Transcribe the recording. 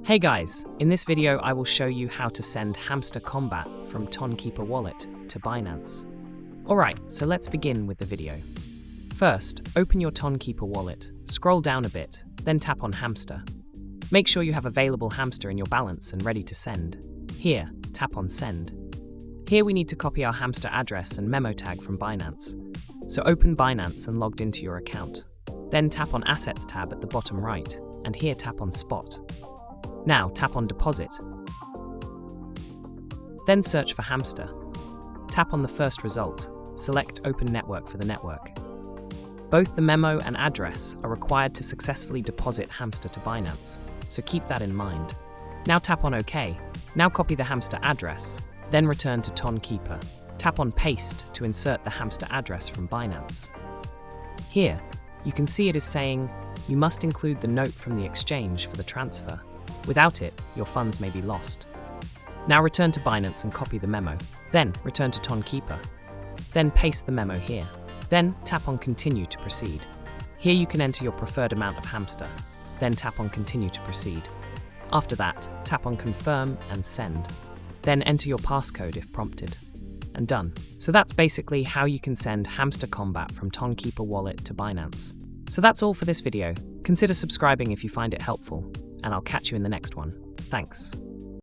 Hey guys, in this video I will show you how to send Hamster Kombat from Tonkeeper wallet to Binance. Alright, so let's begin with the video. First, open your Tonkeeper wallet, scroll down a bit, then tap on Hamster. Make sure you have available Hamster in your balance and ready to send. Here, tap on Send. Here we need to copy our Hamster address and memo tag from Binance. So open Binance and logged into your account. Then tap on Assets tab at the bottom right, and here tap on Spot. Now tap on Deposit. Then search for Hamster. Tap on the first result. Select Open Network for the network. Both the memo and address are required to successfully deposit Hamster to Binance, so keep that in mind. Now tap on OK. Now copy the Hamster address, then return to Tonkeeper. Tap on Paste to insert the Hamster address from Binance. Here, you can see it is saying, you must include the note from the exchange for the transfer. Without it, your funds may be lost. Now return to Binance and copy the memo. Then return to Tonkeeper. Then paste the memo here. Then tap on Continue to proceed. Here you can enter your preferred amount of Hamster. Then tap on Continue to proceed. After that, tap on Confirm and Send. Then enter your passcode if prompted. And done. So that's basically how you can send Hamster Kombat from Tonkeeper wallet to Binance. So that's all for this video. Consider subscribing if you find it helpful, and I'll catch you in the next one. Thanks.